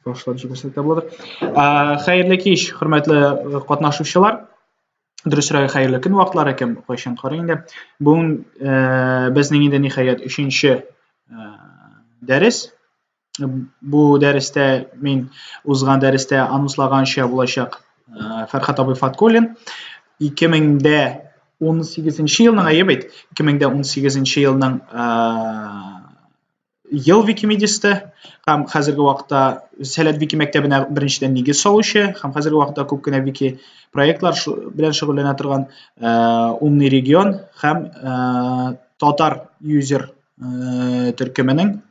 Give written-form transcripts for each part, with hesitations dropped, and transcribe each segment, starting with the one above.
Башлап җибәрсәк тә булыр. Хәерле кич, хөрмәтле катнашучылар. Дөресрәге хәерле көн вакытлары кем кайчан карый инде. Бүген безнең инде ниһаять 3нче дәрес. Бу дәрестә мин узган дәрестә анонслаганча булачак Фәрхат абый Фаткуллин 2018 елның әйе бит 2018 елның ел Викимедисты һәм хәзерге вакытта Сәләт Вики мәктәбенә беренчедән нигез салучы һәм хәзерге вакытта күп кенә Вики проектлар белән шөгыльләнә торган Умный регион һәм Татар юзер төркеменең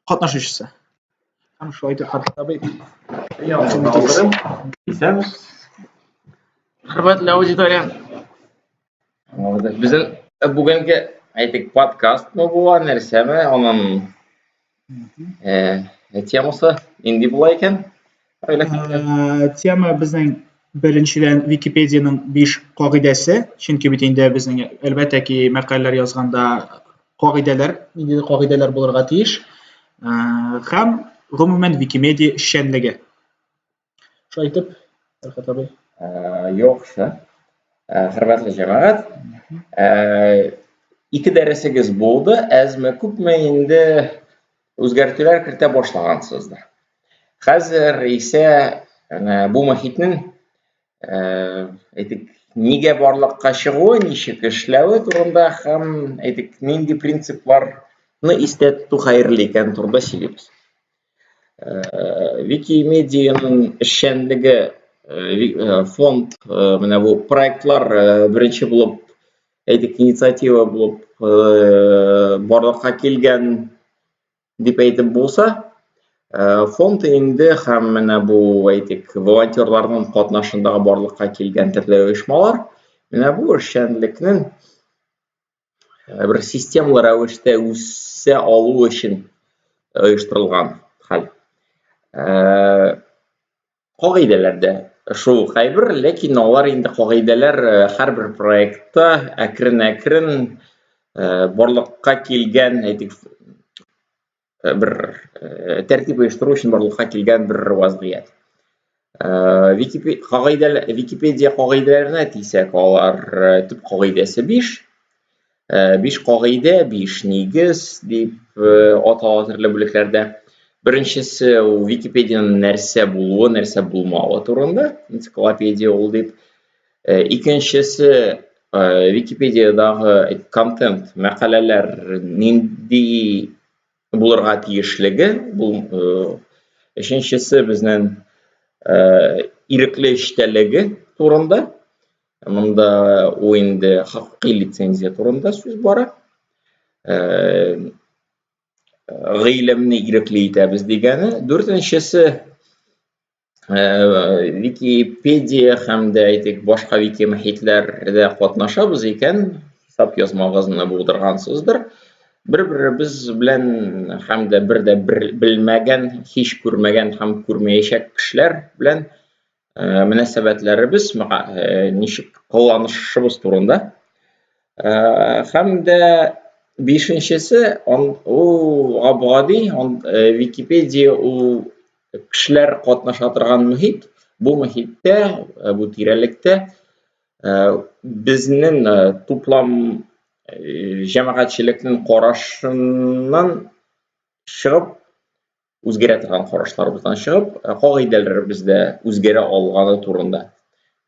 катнашучысы. Һәм шулай итеп Фәрхат абый Хөрмәтле аудитория. Безнең бүгенге әйтик подкастны булган нәрсәме, аның темасы инде була икән. Тема безнең беренчедән Википедияның 5 кагыйдәсе, чөнки бит инде безнең әлбәттә ки мәкаләләр язганда кагыйдәләр булырга тиеш. Һәм гомумән Викимедия эшчәнлеге. Шулай итеп, Фәрхат абый. Яхшы. Хөрмәтле җәмәгать. 2 дәресегез булды, әзме күпме инде үзгәртүләр кертә башлагансыздыр. Хәзер исә бу мөхитнең әйтик нигә барлыкка чыгуы, ничек эшләве турында һәм әйтик нинди принципларны истә тоту хәерле икән турында сөйлибез. Викимедияның эшчәнлеге фонд менә бу проектлар беренче булып әйтик инициатива булып барлыкка килгән дип әйтеп булса, фонд инде һәм менә бу әйтик волонтерларның катнашындагы барлыкка килгән төрле оешмалар менә бу эшчәнлекнең бер системалы рәвештә үсә алу өчен оештырылган хәл. Кагыйдәләрдә шул кайбер, ләкин алар инде кагыйдәләр һәрбер проектта әкрен барлыкка килгән әйтик бер тәртип оештыру өчен барлыкка килгән бер вазгыять. Википедия кагыйдәләренә тисәк, алар төп кагыйдәсе 5. 5 кагыйдә, 5 нигез дип атала төрле бүлекләрдә. Беренчесе ул Википедияның нәрсә булуы, нәрсә булмавы турында, энциклопедия ул дип. Икенчесе Википедиядагы контент, мәкаләләр нинди булырга тиешлеге. Бу өченчесе безнең ирекле эчтәлеге турында. Монда ул инде хакыйкый лицензия турында сүз бара. Гыйлемне ирекле итәбез дигәне. 4нчесе Википедия һәм дә әйтик башка вики мөхитләрдә катнашабыз икән, хисап язмагызны булдыргансыздыр. Бер-беребез белән һәм дә белмәгән, һич күрмәгән һәм күрмәячәк кешеләр белән мөнәсәбәтләребез, ничек кылланышыбыз турында. Һәм дә 5нчесе ул габгади Википедия ул кешеләр катнаша торган мөхит. Бу мөхиттә, бу тирәлектә безнең туплам җәмәгатьчелекнең карашыннан чыгып, үзгәрә торган карашларыбыздан чыгып, кагыйдәләребездә үзгәрә алганы турында.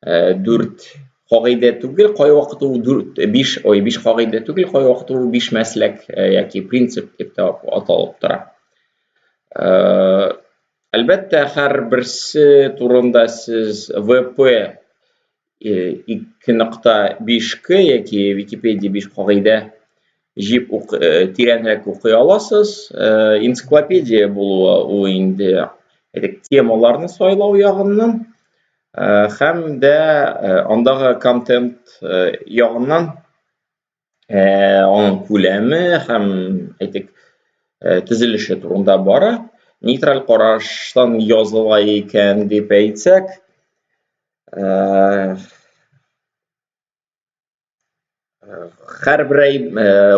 4 кагыйдә түгел, кайвакыт ул 5 кагыйдә түгел, кайвакыт ул 5 мәсләк яки принцип дип аталып тора. Әлбәттә, һәрберсе турында сез ВП 2.5 яки Википедия 5 кагыйдә җип тирәнрәк укый аласыз. Энциклопедия булуы ул инде темаларны сайлау ягыннан һәм дә андагы контент ягыннан аның күләме һәм әйтик төзелеше турында бара. Нейтраль караштан языла икән дип әйтсәк, һәрбер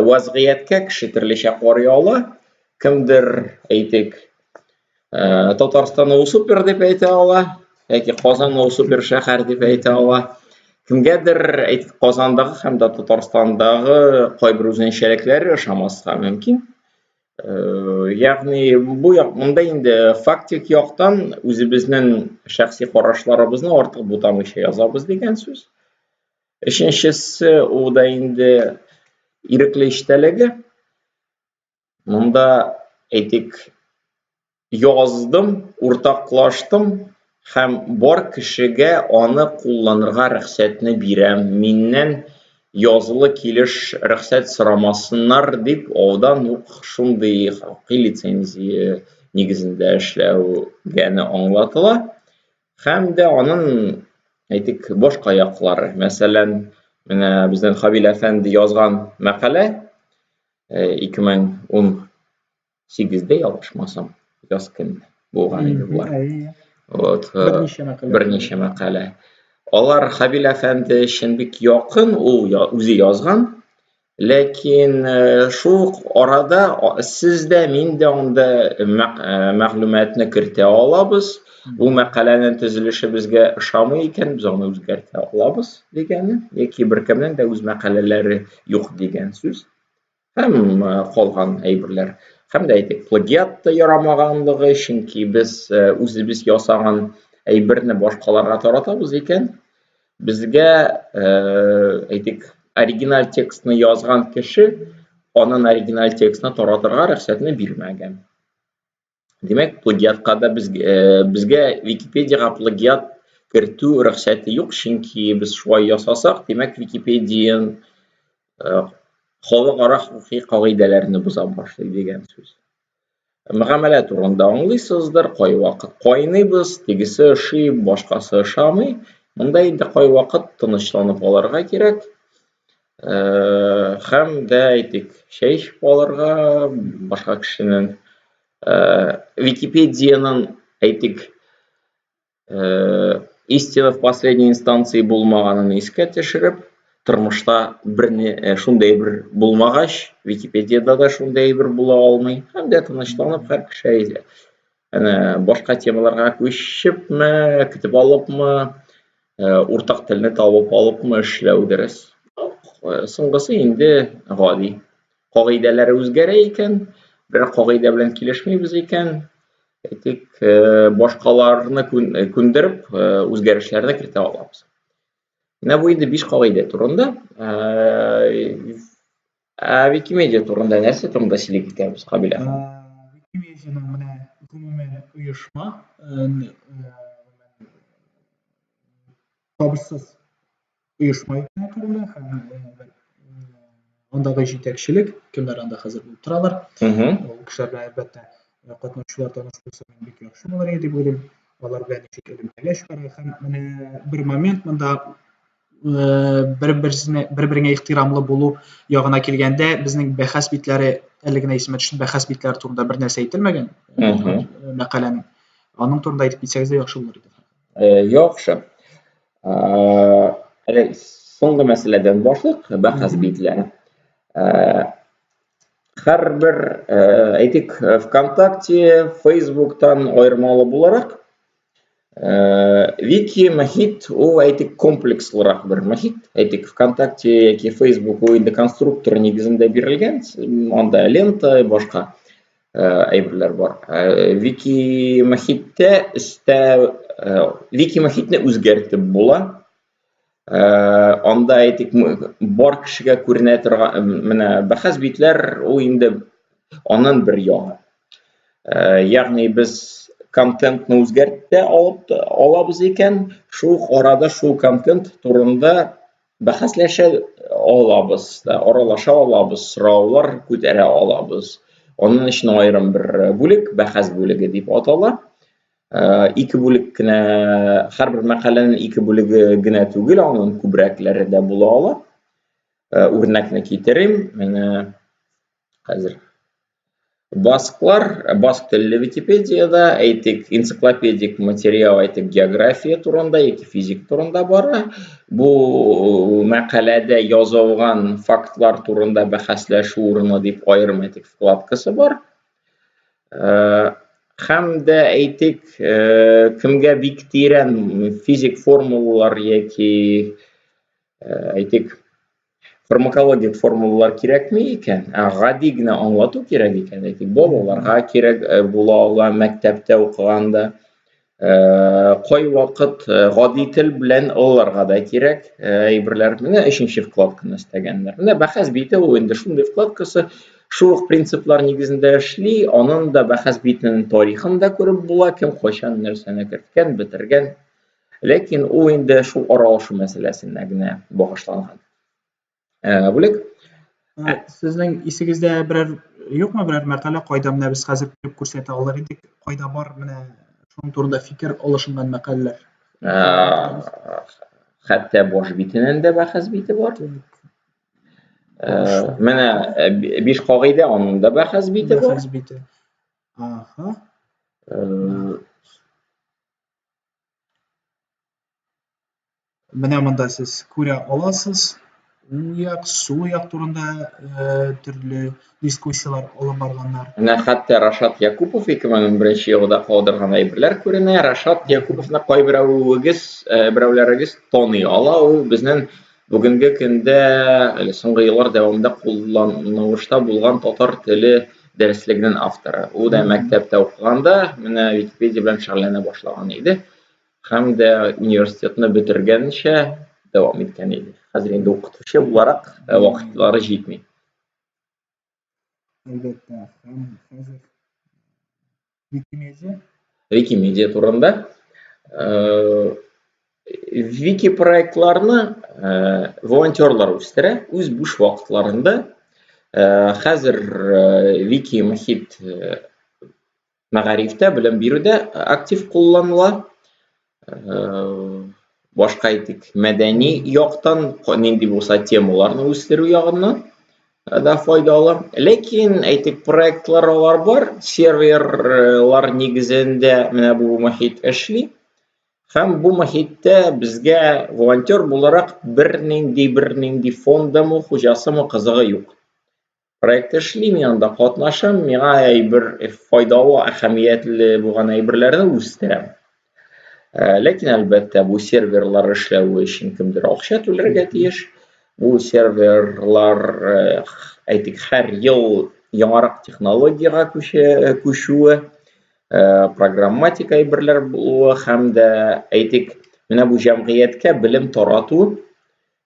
вазгыятькә кеше төрлечә карый ала. Кемдер әйтик Татарстан ул супер дип әйтә ала, яки Казан ул супер шәһәр дип әйтә ала. Кемгәдер әйтик Казандагы һәм дә Татарстандагы кайбер үзенчәлекләре ошамаска мөмкин. Ягъни бу монда инде фактик яктан үзебезнең шәхси карашларыбызны артык бутамыйча язабыз дигән сүз. Өченчесе ул да инде ирекле эчтәлеге. Монда әйтик яздым, уртаклаштым һәм бар кешегә аны кулланырга рөхсәтне бирәм. Миннән язылы килеш рөхсәт сорамасыннар дип алдан ук шундый хакыйкый лицензия нигезендә эшләүгәне аңлатыла. Һәм дә аның әйтик башка яклары. Мәсәлән, менә безнең Хабил әфәнде язган мәкалә 2018дә ялгышмасам, яз көнне булган иде булар. Берничә мәкалә. Алар Хабил әфәнде өчен бик якын, ул үзе язган. Ләкин шул арада сез дә, мин дә анда мәгълүматны кертә алабыз. Бу мәкаләнең төзелеше безгә ошамый икән, без аны үзгәртә алабыз дигәне, яки беркемнең дә үз мәкаләләре юк дигән сүз. Һәм калган әйберләр. Һәм дә әйтик, плагиат та ярамаганлыгы, чөнки без үзебез ясаган әйберне башкаларга таратабыз икән, безгә әйтик, оригинал текстны язган кеше аның оригинал текстны таратырга рөхсәтне бирмәгән. Димәк, плагиатка да безгә Википедияга плагиат кертү рөхсәте юк, чөнки без шулай ясасак, димәк, Википедияның халыкара хукуки кагыйдәләрне боза башлый дигән сүз. Мөгамәлә турында аңлыйсыздыр, кай вакыт кайныйбыз, тегесе ошый, башкасы ошамый. Монда инде кай вакыт тынычланып алырга кирәк. Һәм дә әйтик, чәй эчеп алырга, башка кешенең Википедияның әйтик истина в последней инстанции булмаганын искә төшереп, тормышта шундай бер булмагач, Википедияда да шундай бер була алмый. Һәм дә тынычланып һәр кеше башка темаларга күчепме, көтеп алыпмы, уртак телне табып алыпмы эшләү дөрес. Соңгысы инде гади. Кагыйдәләре үзгәрә икән, бер кагыйдә белән килешмибез икән, әйтик, башкаларны күндереп, үзгәрешләрне кертә алабыз. Менә бу инде 5 кагыйдә турында. Викимедия турында нәрсә турында сөйләп киткәнбез, Кабил әфәнде? Викимедияның менә гомумән оешма, табышсыз оешма икәнлеге турында һәм андагы җитәкчелек, кемнәр анда хәзер булып торалар. Ул кешеләр белән әлбәттә катнашучылар таныш булса, бик яхшы булыр иде дип уйлыйм. Алар белән ничек элемтәгә чыгарга һәм менә бер момент монда бер-береңә ихтирамлы булу ягына килгәндә, безнең бәхәс битләре, әле генә исемә төште, бәхәс битләре турында бер нәрсә әйтелмәгән мәкаләнең. Аның турында әйтеп китсәгез дә яхшы булыр иде. Яхшы. Әле соңгы мәсьәләдән башлыйк, бәхәс битләре. Һәрбер әйтик, ВКонтакте, Фейсбуктан айырмалы буларак, Вики мохит ул әйтик комплекслырак бер мохит. Әйтик, ВКонтакте яки Фейсбук ул инде конструктор нигезендә бирелгән, анда лента, башка әйберләр бар. Вики мохитне үзгәртеп була. Анда әйтик, бар кешегә күренә торган менә бәхәс битләр ул инде аның бер ягы. Ягъни без контентны үзгәртә алабыз икән, шул арада шул контент турында бәхәсләшә алабыз, аралаша алабыз, сораулар күтәрә алабыз. Аның өчен аерым бер бүлек, бәхәс бүлеге дип атала. 2 бүлек кенә, һәрбер мәкаләнең 2 бүлеге генә түгел, аның күбрәкләре дә була ала. Үрнәкне китерим, менә хәзер Баск телле Википедияда әйтик энциклопедик материал әйтик география турында яки физик турында бара. Бу мәкаләдә язылган фактлар турында бәхәсләшү урыны дип аерым әйтик вкладкасы бар. Һәм дә әйтик кемгә бик тирән физик формулалар яки әйтик фармакологик формулалар кирәкми икән, гади генә аңлату кирәк икән, әйтик, балаларга кирәк була ала мәктәптә укыганда, кай вакыт гади тел белән аларга да кирәк әйберләр. Менә 3нче вкладканы эстәгәннәр. Менә бәхәс бите ул инде шундый вкладкасы, шул ук принциплар нигезендә эшли, аның да бәхәс битенең тарихын да күреп була, кем кайчан нәрсәне керткән, бетергән. Ләкин ул инде шул аралашу мәсьәләсенә генә багышланган. Бүлек. Сезнең исегездә берәр юкмы берәр мәкалә кайда менә без хәзер күреп күрсәтә алыр идек, кайда бар менә шуның турында фикер алышынган мәкаләләр? Хәтта баш битенән дә бәхәс бите бар. Менә 5 кагыйдә аның да бәхәс бите бар. Бәхәс бите. Аха. Менә монда сез күрә аласыз. Уяк, суяк турында төрле дискуссиялар алып барганнар. Менә хәтта Рашат Якупов 2001 елда калдырган әйберләр күренә. Рашат Яkupovны берәүләрегез таный ала. Ул безнең бүгенге көндә соңгы еллар дәвамында кулланылышта булган татар теле дәреслегенең авторы. Ул да мәктәптә укыганда менә Википедия белән шөгыльләнә башлаган иде. Һәм дә университетны бетергәнчә дәвам иткән иде. Хәзер инде укытучы буларак вакытлары җитми. Әлбәттә, хәзер Викимедиа турында Вики проектларны волонтерлар үстерә үз буш вакытларында. Хәзер Вики мөхит мәгарифтә белем бирүдә актив кулланыла. Башка әйтик, мәдәни яктан нинди булса темаларны үстерү ягыннан да файдалы. Ләкин әйтик проектлар бар, серверлар нигезендә менә бу мөхит эшли. Һәм бу мөхиттә безгә волонтер буларак бернинди фондамы, хуҗасымы кызыгы юк. Проект эшли, мин анда катнашам, миңа әйбер файдалы, әһәмиятле булган әйберләрне үстерәм. Ләкин әлбәттә бу серверлар эшләү өчен кемдер акча түләргә тиеш. Бу серверлар әйтик һәр ел яңарак технологиягә күчүе, программатик әйберләр булуы һәм дә әйтик менә бу җәмгыятькә белем тарату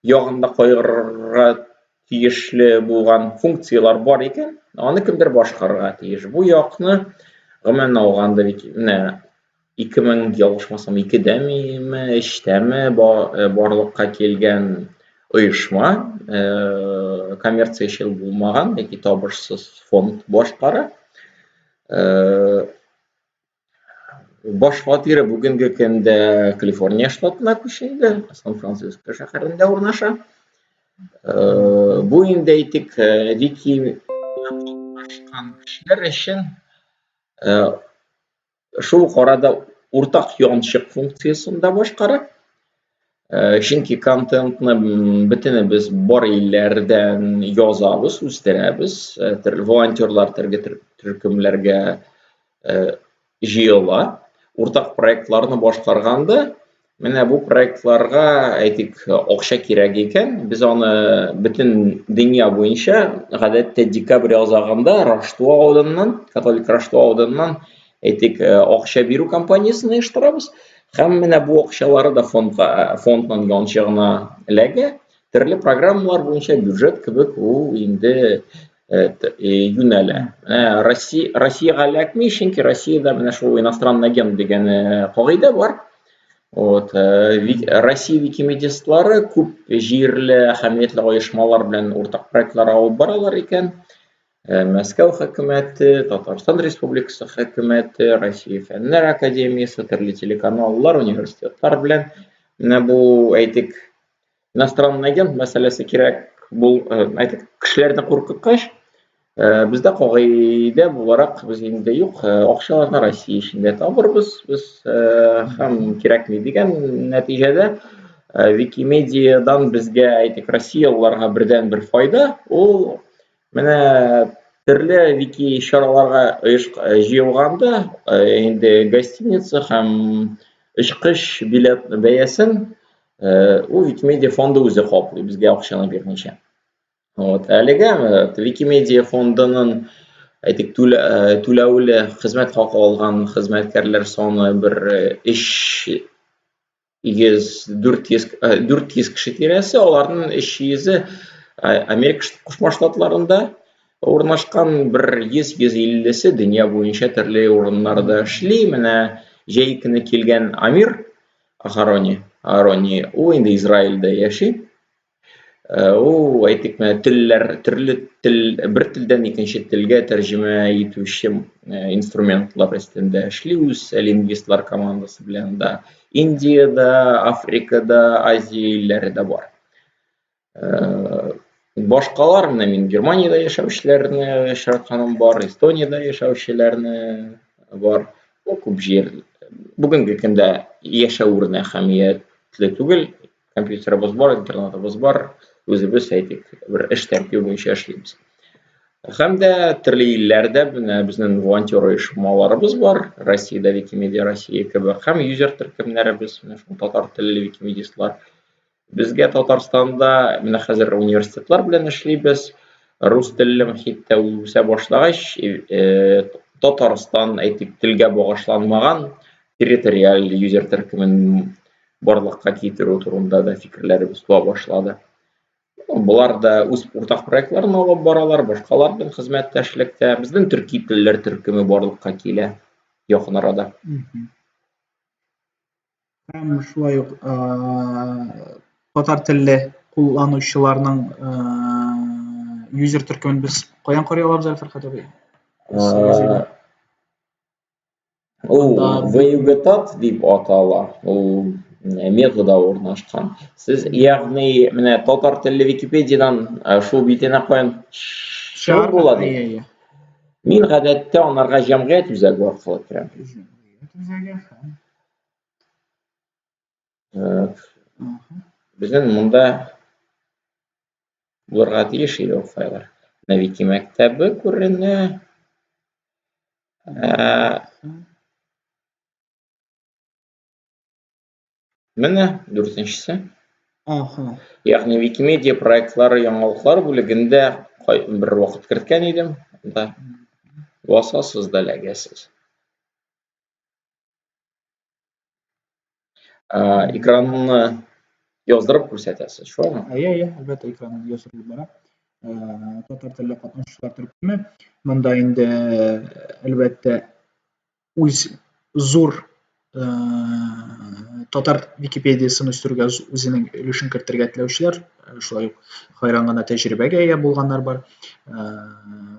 ягында кайгырырга тиешле булган функциялар бар икән, аны кемдер башкарырга тиеш. Бу якны гомумән алганда менә 2002дәме, 3дәме барлыкка килгән оешма, коммерциячел булмаган яки табышсыз фонд башкара. Баш фатиры бүгенге көндә Калифорния штатына күченде, Сан-Франциско шәһәрендә урнаша. Бу инде әйтик Вики башкан кешеләр өчен шул арада уртак янчык функциясын да башкара. Чөнки контентны бөтенебез бар илләрдән язабыз, үстерәбез, волонтерлар төркемләргә җыела. Уртак проектларны башкарганда, менә бу проектларга әйтик акча кирәк икән. Без аны бөтен дөнья буенча гадәттә декабрь язагында Рождество алдыннан, католик Рождество алдыннан әйтик акча бирү кампаниясын оештырабыз. Һәм менә бу акчалары да фондның янчыгына эләгә. Төрле программалар буенча бюджет кебек ул инде юнәлә. Россиягә эләкми, чөнки Россиядә менә шул иностранный агент дигән кагыйдә бар. Россия викимедистлары күп җирле әһәмиятле оешмалар белән уртак проектлар алып баралар икән. Мәскәү хөкүмәте, Татарстан Республикасы хөкүмәте, Россия Фәннәр академиясе, төрле телеканаллар, университетлар белән менә бу әйтик иностранный агент мәсьәләсе кирәк бул әйтик кешеләрне куркыткач, Бездә кагыйдә буларак без инде юк, акчаларны Россия эчендә табырбыз без һәм кирәкми дигән нәтиҗәдә Викимедиадан безгә әйтик Россиялыларга бердән-бер файда ул менә төрле вики чараларга җыелганда инде гостиница һәм очкыч билет бәясен ул Викимедиа фонды үзе каплый безгә акчаны бирмичә. Вот. Әлегә Викимедиа фондының әйтик түләүле хезмәт хакы алган хезмәткәрләр саны бер 400 кеше тирәсе, аларның 300-е Америка Кушма Штатларында урнашкан, бер 100-150-се дөнья буенча төрле урыннарда эшли. Менә җәй көне килгән Амир Агарони, ул инде Израильдә яши. Ул әйтик төрле бер телдән икенче телгә тәрҗемә итүче инструментлар өстендә эшли үз лингвистлар командасы белән да. Индиядә, Африкада, Азия илләрендә бар. Башкалар менә мин Германиядә яшәүчеләрне очратканым бар, Эстониядә яшәүчеләрне бар. Күп җир. Бүгенге көндә яшәү урыны әһәмиятле түгел. Компьютерыбыз бар, интернетыбыз бар. Үзебез әйтик бер эш тәртибе буенча эшлибез. Һәм дә төрле илләрдә безнең волонтер оешмаларыбыз бар. Россиядә Викимедиа Россия кебек һәм юзер төркемнәребез, менә шул татар телле викимедистлар. Безгә Татарстанда менә хәзер университетлар белән эшлибез. Рус телле мөхиттә үсә башлагач, Татарстан әйтик телгә багышланмаган территориаль юзер төркемен барлыкка китерү турында да фикерләребез туа башлады. Булар да үз уртак проектларын алып баралар, башкалар белән хезмәттәшлектә. Безнең төрки телләр төркеме барлыкка килә якын арада. Һәм шулай ук татар телле кулланучыларның юзер төркемен без каян карый алабыз әле Фәрхәт абый? Ул VUGTAT дип атала. Ул метода урнашкан. Сез ягъни менә татар телле Википедиядан шул битенә каян чыгып була ди. Мин гадәттә анарга җәмгыять үзәге аркылы керәм. Безнең монда булырга тиеш иде ул файлар. Менә Вики мәктәбе күренә. Менә 4-нчесе. Ягъни Викимедиа проектлары яңалыклар бүлегендә бер вакыт керткән идем. Монда басасыз да эләгәсез. Экранны яздырып күрсәтәсез, шулаймы? Әлбәттә, экранны яздырып бара. Татар телле катнашучылар төркеме. Монда инде әлбәттә үз зур татар Википедиясын үстерүгә үзенең өлешен кертергә теләүчеләр, шулай ук хайран гына тәҗрибәгә ия булганнар бар.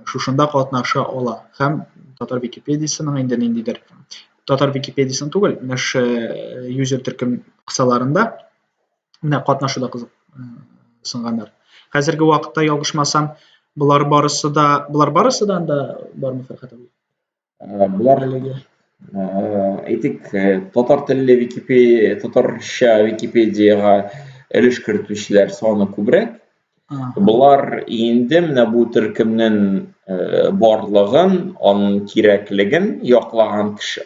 Шушында катнаша ала һәм татар Википедиясының инде ниндидер татар Википедиясын түгел, нәш юзер төркем кысаларында менә катнашуда кызыксынганнар. Хәзерге вакытта ялгышмасам, булар барысы да бармы Фәрхәт абый? Булар әйтик, татар телле татарча Википедияга өлеш кертүчеләр саны күбрәк. Булар инде менә бу төркемнең барлыгын, аның кирәклеген яклаган кеше,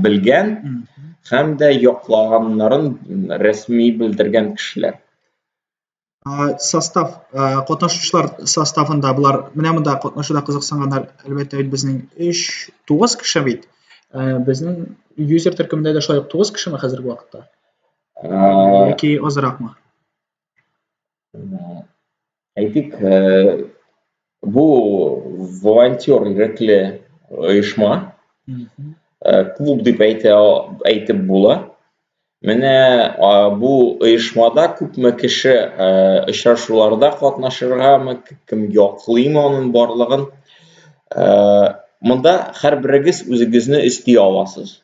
белгән һәм дә яклаганнарын рәсми белдергән кешеләр. Состав, катнашучылар составында булар менә монда катнашуда кызыксынганнар, әлбәттә безнең 9 кеше бит. Безнең юзер төркемендә дә шулай ук 9 кешеме хәзерге вакытта? Яки азракмы? Әйтик, бу волонтер ирекле оешма, клуб дип әйтеп була. Менә бу оешмада күпме кеше очрашуларда катнашырга, кем яклыймы аның барлыгын. Монда һәрберегез үзегезне өсти аласыз.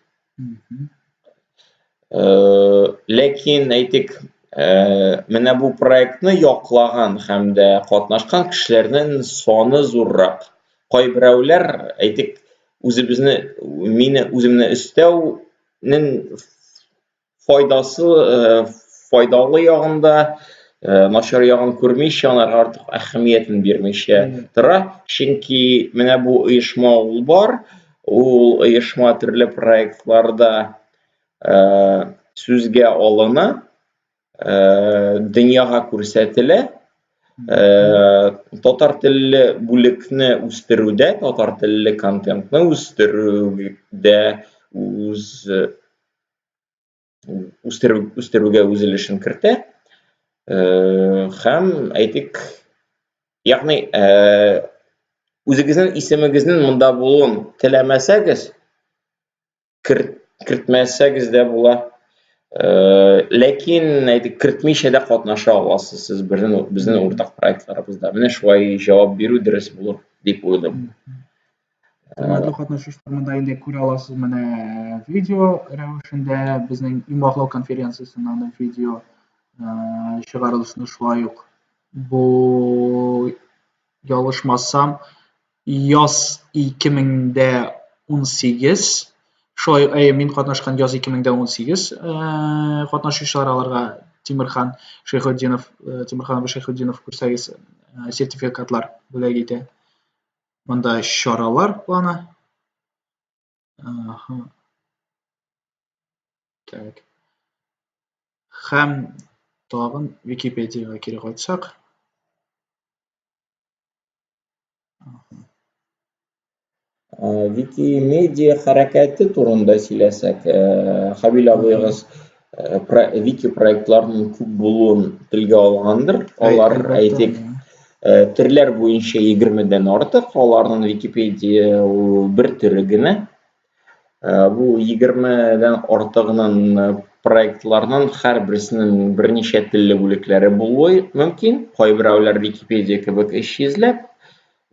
Ләкин әйтик, Менә бу проектны яклagан һәм дә катнашкан кешеләрнең саны зуррак. Кайберәүләр, әйтик, мине үземне өстәүнең файдалы ягында, начар ягын күрмичә, аларга артык әһәмиятен бирмичә тора. Чөнки менә бу оешма ул бар, ул оешма төрле проектларда сүзгә алына, дөньяга күрсәтелә, татар телле бүлекне үстерүдә, татар телле контентны үстерүдә үстерүгә үз өлешен кертә. Һәм әйтик, ягъни үзегезнең исемегезнең монда булуын теләмәсәгез, кертмәсәгез дә була. Ләкин әйтик, кертмичә дә катнаша аласыз сез безнең уртак проектларыбызда. Менә шулай җавап бирү дөрес булыр дип уйлыйм. Хөрмәтле катнашучылар, монда инде күрә аласыз, менә видео рәвешендә безнең имбаглау конференциясеннән видео чыгарылышны, шулай ук бу ялгышмасам яз 2018, шулай мин катнашкан яз 2018 катнашучылар, аларга Тимерхан Шәйхетдинов күрсәгез сертификатлар бүләк итә. Монда чаралар планы. Так. Һәм тагын Википедияга кире кайтсак. Викимедиа хәрәкәте турында сөйләсәк, Хабил абыегыз вики проектларның күп булуын телгә алгандыр. Алар, әйтик, төрләр буенча 20дән артык, аларның Википедия ул бер төре генә. Бу 20дән артыгының проектларның һәрберсенең берничә телле бүлекләре булуы мөмкин. Кайберәүләр Википедия кебек 300ләп,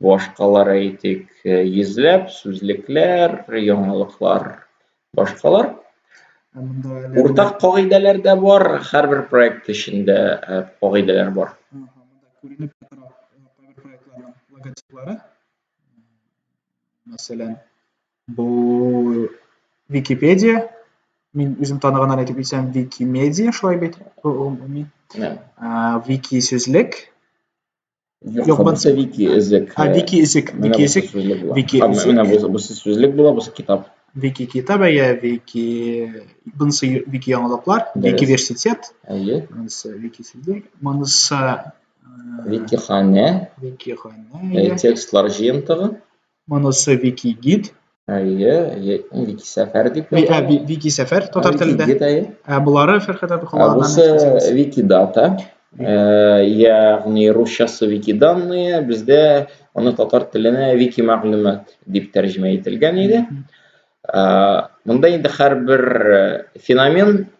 башкалар әйтик 100ләп, сүзлекләр, яңалыклар, башкалар. Уртак кагыйдәләр дә бар, һәрбер проект эчендә кагыйдәләр бар. Монда күренеп тора кайбер проектларның логотиплары. Мәсәлән, бу Википедия, мин үзем таныганнан әйтеп әйтсәм, Викимедия, шулай бит. Вики сүзлек. Юк, булса Вики язык. Вики язык. Менә бу сүзлек була, бу китап. Вики китап, Вики, bunысы Вики яңалыклар, Викиверситет, bunысы Вики сүзлек, bunысы Викиханә, текстлар җыентыгы, bunысы Вики гид, Вики сәфәр дип Вики сәфәр татар телендә. Булары Фәрхәт Бусы Вики дата, ягъни русчасы Вики данные, бездә аны татар теленә Вики мәгълүмат дип тәрҗемә ителгән иде. Монда инде һәрбер феноменны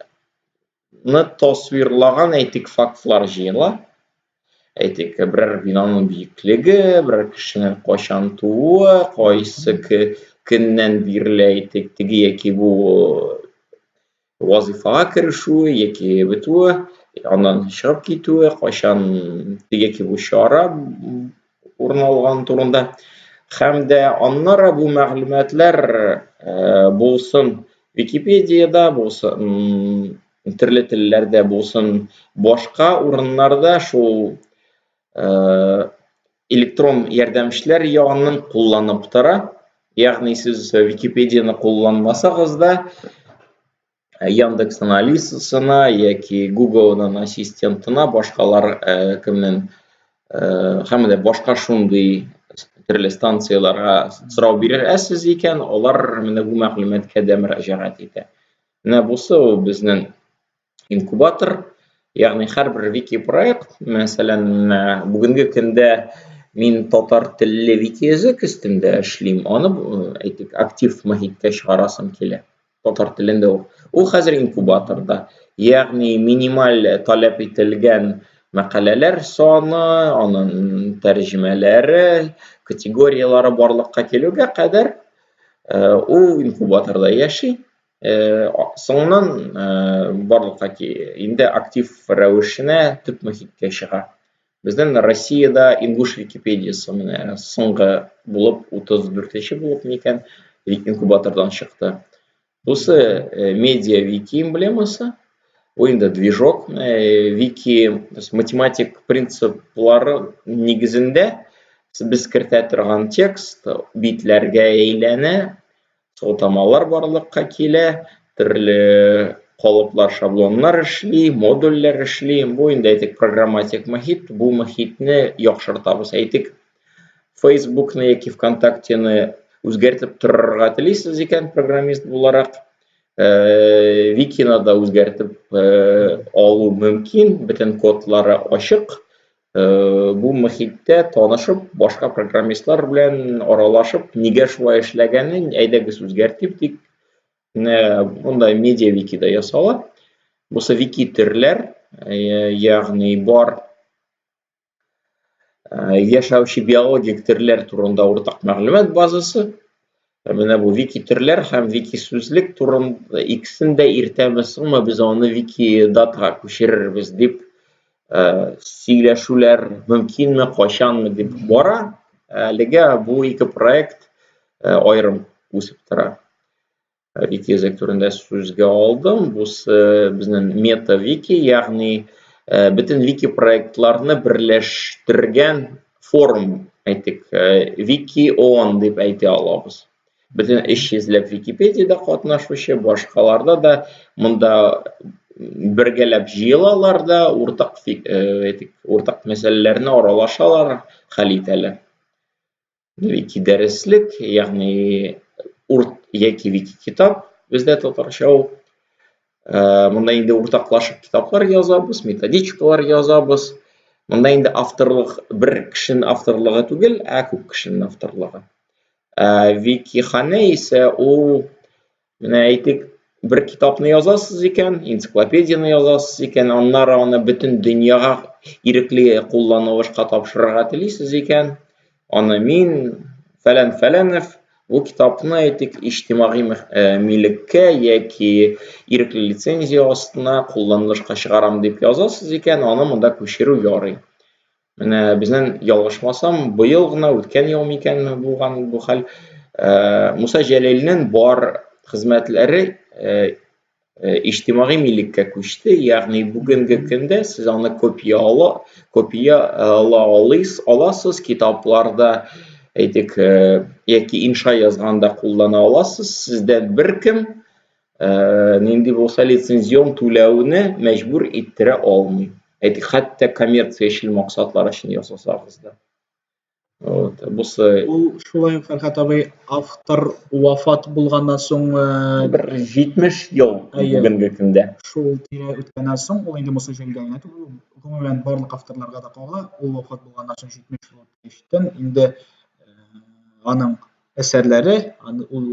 тасвирлаган әйтик фактлар җыела. Әйтик, берәр бинаның биеклеге, берәр кешенең кайчан тууы, кайсы көннән бирле әйтик, теге яки бу вазифага керешүе яки бетүе, аннан чыгып китүе, кайчан теге яки бу чара урын алган турында. Һәм дә аннары бу мәгълүматлар булсын Википедияда, булсын төрле телләрдә, булсын башка урыннарда шул электрон ярдәмчеләр ягыннан кулланып тора. Ягъни сез Википедияны кулланмасагыз да, Яндекс анализына яки Google'ның ассистентына башкалар кемнең һәм дә башка шундый төрле станцияларга сорау бирәсез икән, алар менә бу мәгълүматкә дә мөрәҗәгать итә. Менә бусы безнең инкубатор, ягъни һәрбер вики проект, мәсәлән, бүгенге көндә мин татар телле вики язык өстендә эшлим, аны әйтик актив мохиткә чыгарасым килә. Татар телендә ул хәзер инкубаторда, ягъни минималь таләп ителгән мәкаләләр саны, аның тәрҗемәләре, категориялары барлыкка килүгә кадәр ул инкубаторда яши. Соңынан барлыққа инде актив рәвешенә төп мөхиткә чыга. Безнең Россиядә ингуш Википедиясы менә соңгы булып 34-нче булып микән инкубатордан чыкты. Бусы медиа вики эмблемасы. Бу инде движок, вики математик принциплары нигезендә без кертә торган текст битләргә әйләнә, сылтамалар барлыкка килә, төрле калыплар, шаблоннар эшли, модульләр эшли. Бу инде әйтик программатик мохит, бу мохитне яхшыртабыз. Әйтик, Facebookны яки ВКонтактены үзгәртеп торырга телисез икән программист буларак, Викины да үзгәртеп алу мөмкин, бөтен кодлары ачык. Бу мохиттә танышып, башка программистлар белән аралашып, нигә шулай эшләгәнен әйдәгез үзгәртик дип, монда медиа викида ясала. Бусы вики төрләр, ягъни бар яшәүче биологик төрләр турында уртак мәгълүмат базасы. Менә бу вики төрләр һәм вики сүзлек турында икесен дә иртәме-соңмы без аны вики датага күчерербез дип сөйләшүләр мөмкинме, кайчанмы дип бара. Әлегә бу ике проект аерым үсеп тора. Вики секторында сүзгә алдым. Бусы безнең мета вики, ягъни бөтен вики проектларны берләштергән форум, әйтик, вики ООН дип әйтә алабыз. Бөтен 300 Википедияда катнашучы, башкаларда да монда бергәләп җыелалар да, уртак мәсьәләләрне аралашалар, хәл итәләр. Вики дәреслек, ягъни яки вики китап, бездә татарча ул. Монда инде уртаклашып китаплар язабыз, методичкалар язабыз. Монда инде авторлык бер кешенең авторлыгы түгел, күп кешенең авторлыгы. Викиханә исә ул, менә әйтик, бер китапны язасыз икән, энциклопедияны язасыз икән, аннары аны бөтен дөньяга ирекле кулланылышка тапшырырга телисез икән, аны мин, фәлән-фәләнов, бу китапны әйтик, иҗтимагый милеккә яки ирекле лицензия астына кулланылышка чыгарам дип язасыз икән, аны монда күчерү ярый. Менә безнең ялгышмасам, быел гына үткән ел микәнме булган бу хәл. Муса Җәлилнең бар хезмәтләре иҗтимагый милеккә күчте, ягъни бүгенге көндә сез аны копия аласыз, китапларда әйтик, яки инша язганда куллана аласыз, сездән беркем нинди булса лицензион түләүне мәҗбүр иттерә алмый. Әйтик, хәтта коммерциячел максатлар өчен ясасагыз да. Бусы Ул шулай Фәрхәт абый автор вафат булганнан соң бер 70 ел бүгенге көндә. Шул тирә үткәннән соң ул инде Муса Җәлилгә генә түгел, гомумән барлык авторларга да кала. Ул вафат булганнан соң 70 ел үткәчтән инде аның әсәрләре, ул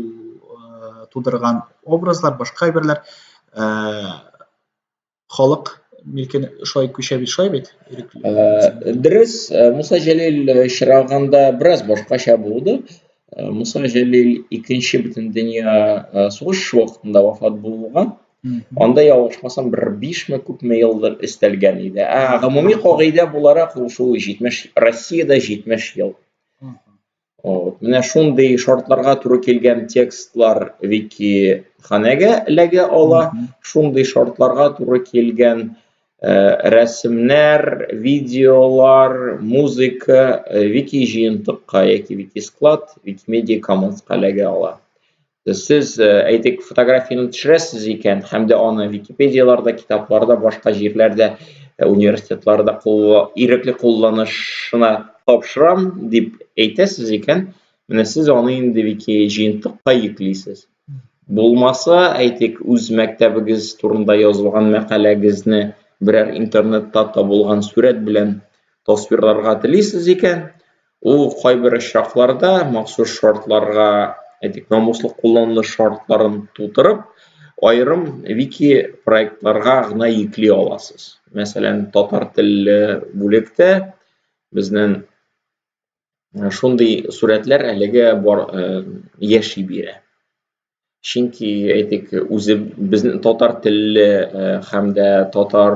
тудырган образлар, башка әйберләр халык милкен шулай күчә бит, шулай бит. Дөрес, Муса Җәлил чырагында бераз башкача булды. Муса Җәлил икенче бөтен дөнья сугыш вакытында вафат булган. Анда ялгышмасам бер 5 күпме еллар өстәлгән иде. Гомуми кагыйдә буларак ул шул 70, Россиядә 70 ел. Менә шундый шартларга туры килгән текстлар Викиханәгә эләгә ала, шундый шартларга туры килгән рәсемнәр, видеолар, музыка Вики җыентыкка яки Викисклад, Викимедиа Commons'ка эләгә ала. Сез әйтик, фотографияны төшерәсез икән, һәм дә аны Википедияларда, китапларда, башка җирләрдә, университетларда ирекле кулланышына тапшырам дип әйтәсез икән, менә сез аны инде Вики җыентыкка йөклисез. Булмаса, әйтик, үз мәктәбегез турында язылган мәкаләгезне берәр интернетта табылган сурәт белән тасвирларга телисез икән, ул кайбер очракларда махсус шартларга, әйтик, намуслык кулланыш шартларын тутырып, айрым вики проектларга гына йөкли аласыз. Мәсәлән, татар телле бүлектә безнең шундый сурәтләр әлегә яши бирә. Чөнки әйтик, үзе безнең татар телле һәм дә татар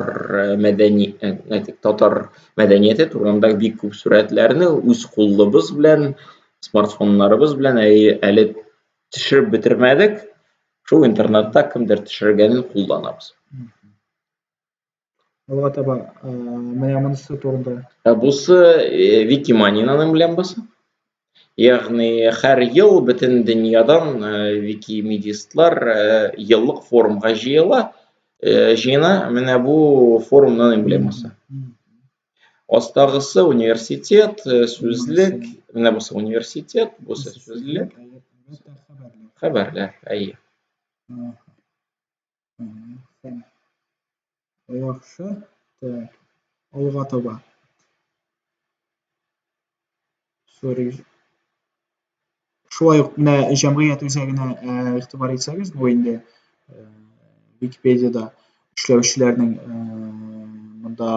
мәдәнияте турында бик күп сурәтләрне үз кулыбыз белән, смартфоннарыбыз белән әле төшереп бетермәдек. Шул интернетта кемдер төшергәнен кулланабыз. Алга таба менә монысы турында. Бусы Викиманинаның белән бусы. Ягъни һәр ел бөтен дөньядан викимедистлар еллык форумга җыена, менә бу форумнан белән бусы. Астагысы университет, сүзлек, менә бусы университет, бусы сүзлек, хәбәрләр, әйе. Яхшы. Так. Алга таба. Шулай ук менә җәмгыять үзәгенә игътибар итсәгез, бу инде Википедиядә эшләүчеләрнең монда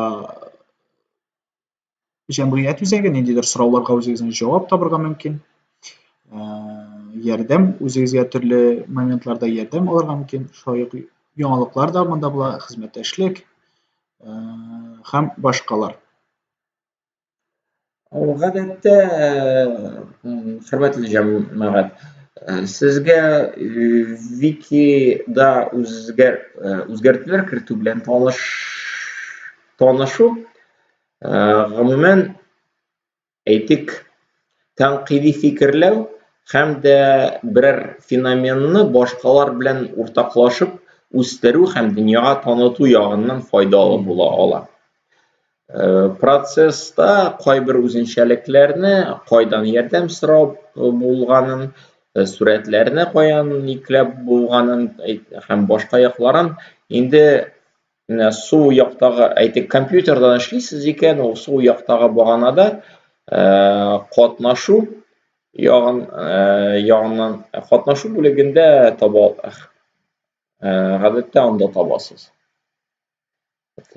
җәмгыять үзәге ниндидер сорауларга үзегезнең җавап табырга мөмкин. Ярдәм, үзегезгә төрле моментларда ярдәм алырга мөмкин. Шулай ук яңалыклар да монда була, хезмәттәшлек һәм башкалар. Гадәттә, хөрмәтле җәмәгать, сезгә Викида үзгәртүләр кертү белән танышу, гомумән әйтик, тәнкыйди фикерләү һәм дә берәр феноменны башкалар белән уртаклашып үстерү һәм дөньяга таныту ягыннан файдалы була ала. Процесста кайбер үзенчәлекләрне, кайдан ярдәм сорап булганын, сурәтләрне каян икләп булганын һәм башка якларын инде сул яктагы, әйтик, компьютердан эшлисез икән, ул сул яктагы баганада катнашу ягыннан катнашу бүлегендә гадәттә анда табасыз.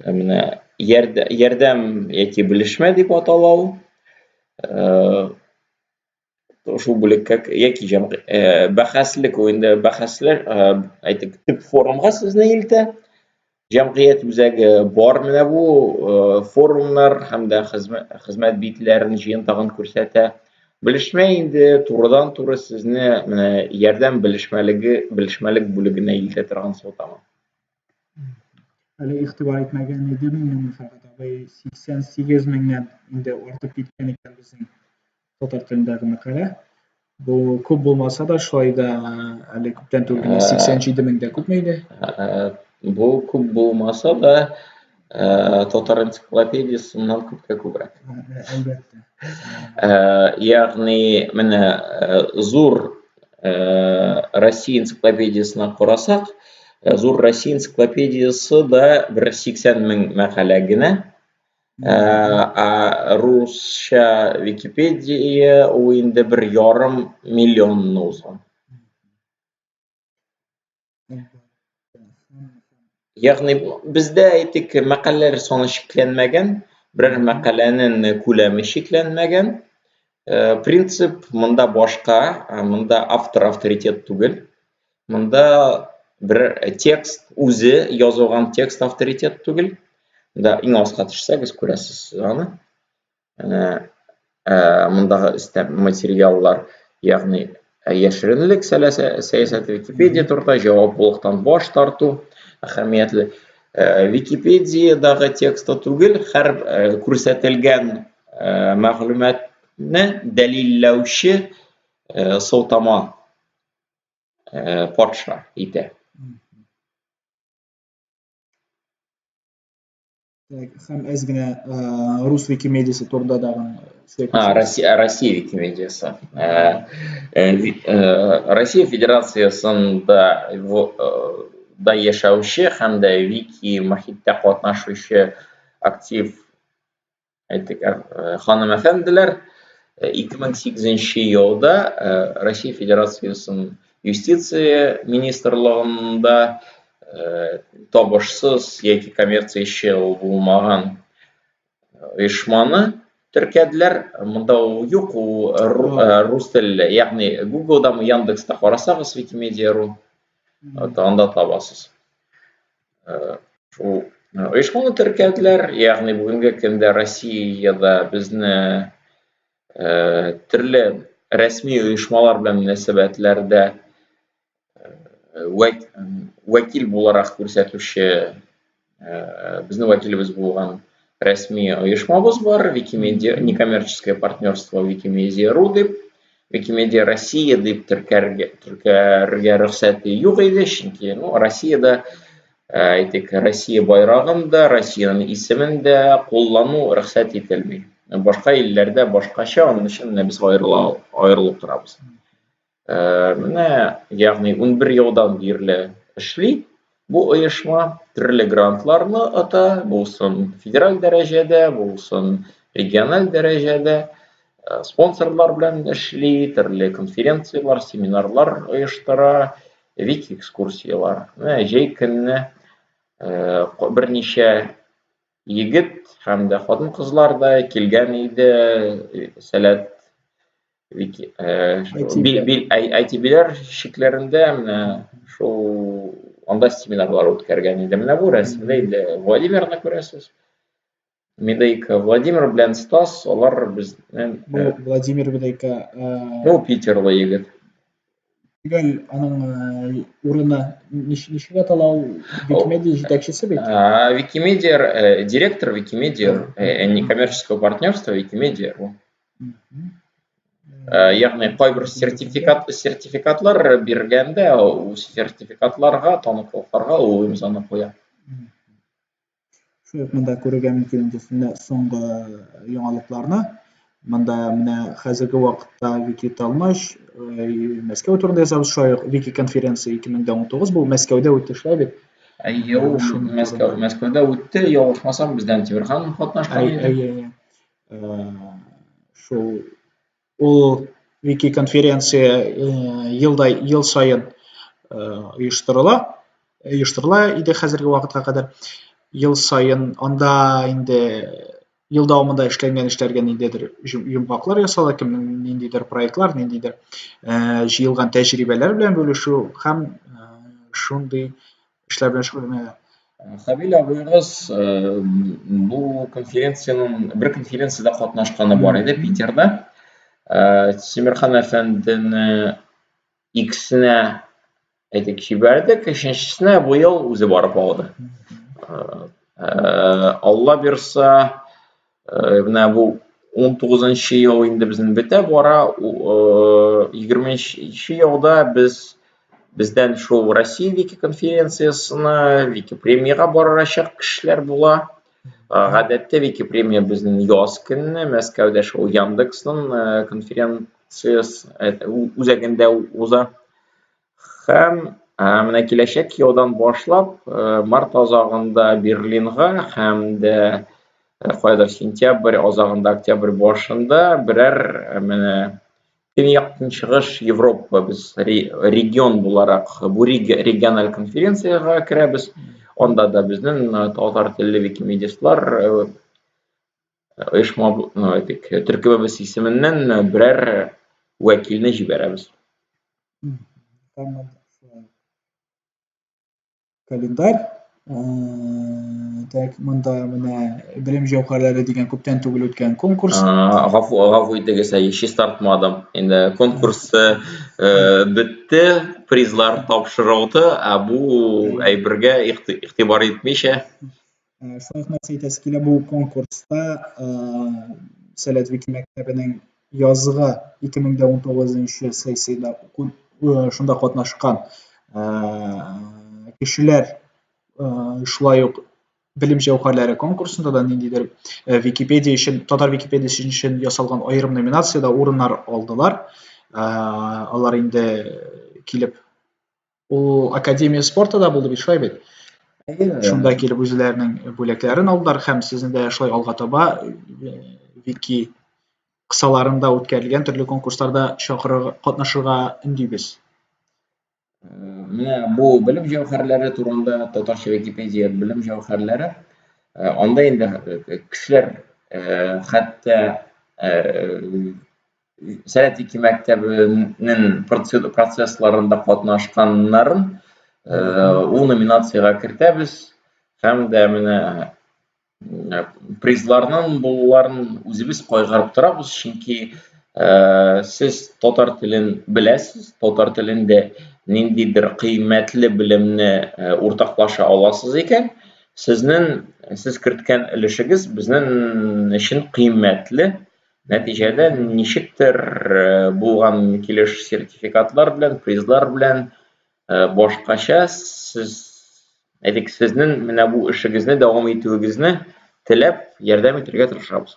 Менә ярдәм яки белешмә дип атала. Шул бүлеккә яки бәхәслек, инде бәхәсләр, әйтик, төп форумга сезне илтә. Җәмгыять үзәге бар, менә бу форумнар һәм дә хезмәт битләрен җыентыгын күрсәтә. Белешмә инде турыдан-туры сезне менә ярдәм белешмәлек бүлегенә илтә торган сылтама. Әле игътибар итмәгән идем, мин фәкать 88 меңнән инде артып киткән икән безнең татар телендәге мәкалә. Бу күп булмаса да, шулай да әле күптән түгел 87 меңдә күпме иде? Бу күп булмаса да, татар энциклопедиясыннан күпкә күбрәк. Әлбәттә. Ягъни менә зур Россия энциклопедиясына карасак, зур Россия энциклопедиясы да 80 мең мәкалә генә. Русча Википедия ул инде 1,5 миллионны узган. Ягъни бездә әйтик, мәкаләләр саны шикләнмәгән, берәр мәкаләнең күләме шикләнмәгән. Принцип монда башка, монда автор авторитет түгел. Монда бер текст, үзе язылган текст авторитет түгел. Да, иң аска төшсәгез күрәсез аны. Мондагы материаллар, ягъни яшеренлек сәясәте Википедия турында җаваплылыктан баш тарту, әһәмиятле. Википедиядагы текстта түгел, һәр күрсәтелгән мәгълүматны дәлилләүче сылтама патша итә. Һәм әз генә рус Викимедиясы турында дагы Россия Викимедиясы. Россия Федерациясында яшәүче һәм дә вики мохиттә катнашучы актив, әйтик, ханым әфәнделәр 2008 елда Россия Федерациясының юстиция министрлыгында табышсыз яки коммерцияче булмаган оешманы теркәделәр, монда ул юк, ул рус телле, ягъни Google'дамы, Яндекс'та карасагыз Wikimedia.ru, анда табасыз. Шул оешманы теркәделәр, ягъни бүгенге көндә Россиядә безне төрле рәсми оешмалар белән мөнәсәбәтләрдә вәкил буларак күрсәтүче, безнең вәкилебез булган рәсми оешмабыз бар, Wikimedia, некоммерческое партнерство Wikimedia.ru дип, Wikimedia Россия дип теркәргә рөхсәте юк иде, чөнки Россиядә әйтик, Россия байрагын да, Россиянең исемен дә куллану рөхсәт ителми. Башка илләрдә башкача, аның өчен без аерылып торабыз. Менә, ягъни 11 елдан бирле эшли бу оешма, төрле грантларны ата, булсын федераль дәрәҗәдә, булсын региональ дәрәҗәдә, спонсорлар белән эшли, төрле конференциялар, семинарлар оештыра, вики экскурсиялар. Менә җәй көнне берничә егет һәм дә хатын-кызлар да килгән иде, сәләт ITB-ләр шикләрендә, менә шул анда семинарлар үткәргән иде. Менә бу рәсемдә инде Владимирны күрәсез. Медейка Владимир белән Стас, алар безнең Владимир Медейка, Питерлы егет. Гел аның урыны ничек атала ул? Wikimedia җитәкчесе бит. Wikimedia директор Wikimedia, некоммерческое партнерство Wikimedia. Ягъни кайбер сертификатлар биргәндә, ул сертификатларга, таныклыкларга ул имзаны куя. Шул монда күрергә мөмкин инде соңгы яңалыкларны. Монда менә хәзерге вакытта Wiki Талмаш, Мәскәү турында язабыз, шулай ук Wiki конференция 2019 бу Мәскәүдә үтте, шулай бит. Ул Мәскәүдә үтте, ялгышмасам, бездән Тимерхан катнашкан иде. Шул ул Wiki конференция ел сайын оештырыла иде хәзерге вакытка кадәр. Ел сайын анда инде ел дәвамында эшләнгән эшләргә ниндидер йомгаклар ясала, кемнең ниндидер проектлар, ниндидер җыелган тәҗрибәләр белән бүлешү һәм шундый эшләр белән шөгыльләнә. Хәбил абыйгыз бу конференциянең бер конференциядә катнашканы бар иде Питерда. Тимерхан әфәндене икесенә әйтик җибәрдек, өченчесенә бу ел үзе барып алды. Алла бирса, менә бу 19-нчы ел инде безнең бетә бара, 20-нчы елда бездән шул Россия Вики конференциясына, Вики премияга барачак кешеләр була. Гадәттә Вики премия безнең яз көнне Мәскәүдә шул Яндексның конференциясе үзәгендә уза. Һәм менә киләчәк елдан башлап март азагында Берлинга һәм дә кайдыр сентябрь азагында, октябрь башында берәр менә Көньяк-Көнчыгыш Европа без регион буларак бу региональ конференцияга керәбез. Анда да безнең татар телле викимедистлар оешма, төркемебез исеменнән берәр вәкилне җибәрәбез. Календарь. Так, монда менә белем җавһәрләре дигән күптән түгел үткән конкурс. Гафу итегез, чист тартмадым. Инде конкурс бетте, призлар тапшырылды, бу әйбергә игътибар итмичә. Шуңа нәрсә әйтәсе килә, бу конкурста Сәләт Вики мәктәбенең язгы 2019 сессияда шунда катнашкан кешеләр шулай ук белем җавһәрләре конкурсында да ниндидер Википедия өчен, татар Википедиясе өчен ясалган аерым номинациядә урыннар алдылар. Алар инде килеп ул Академия спорта да булды бит, шулай бит. Шунда килеп үзләренең бүләкләрен алдылар һәм сезне дә шулай алга таба Вики кысаларында үткәрелгән төрле конкурсларда чакырырга, катнашырга өндибез. Менә бу белем җавһәрләре турында, татарча Википедия белем җавһәрләре, анда инде кешеләр хәтта Сәләт 2 мәктәбенең процессларында катнашканнарын ул номинациягә кертәбез һәм дә менә призларның булуларын үзебез кайгырып торабыз, чөнки сез татар телен беләсез, татар телендә ниндидер кыйммәтле белемне уртаклаша аласыз икән, сез керткән өлешегез безнең өчен кыйммәтле. Нәтиҗәдә ничектер булган килеш сертификатлар белән, призлар белән башкача әйтик, сезнең менә бу эшегезне дәвам итүегезне теләп ярдәм итәргә тырышабыз.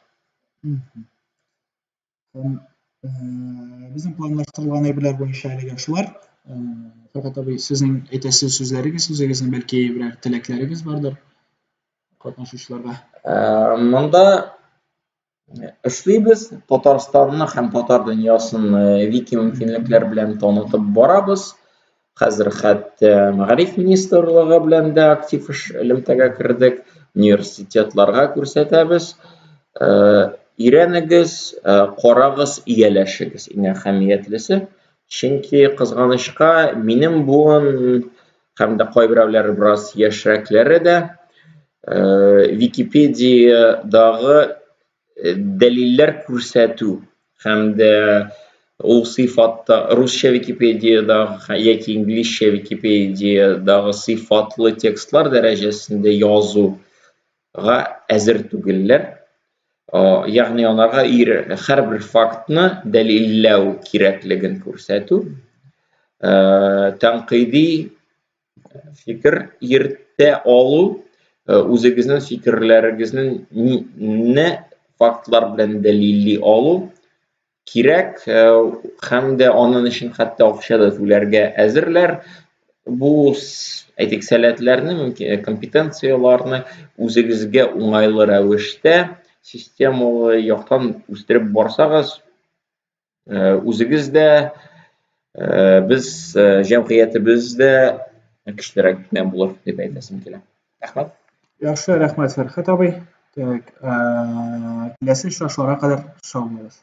Безнең планлаштырылган әйберләр буенча әлегә шулар. Фәрхәт абый, сезнең әйтәсе сүзләрегез, үзегезнең бәлки берәр теләкләрегез бардыр катнашучыларга. Монда эшлибез, Татарстанны һәм татар дөньясын вики мөмкинлекләр белән танытып барабыз. Хәзер хәтта Мәгариф министрлыгы белән дә актив элемтәгә кердек, университетларга күрсәтәбез. Өйрәнегез, карагыз, ияләшегез, иң әһәмиятлесе. Чөнки кызганычка минем буын һәм дә кайберәүләр бераз яшьрәкләре дә Википедиядагы дәлилләр күрсәтү һәм дә ул сыйфатта русча Википедиядагы яки инглизчә Википедиядагы сыйфатлы текстлар дәрәҗәсендә язуга әзер түгелләр. Ягъни аларга һәрбер фактны дәлилләү кирәклеген күрсәтү, тәнкыйди фикер йөртә алу, үзегезнең фикерләрегезне фактлар белән дәлилли алу кирәк һәм дә аның өчен хәтта акча да түләргә әзерләр. Бу әйтик сәләтләрне, компетенцияларны үзегезгә уңайлы рәвештә системалы яктан үстереп барсагыз, үзегез дә без җәмгыятебез дә көчлерәк булыр дип әйтәсем килә. Рәхмәт. Яхшы, рәхмәт Фәрхәт абый. Киләсе очрашуларга кадәр сау булыгыз.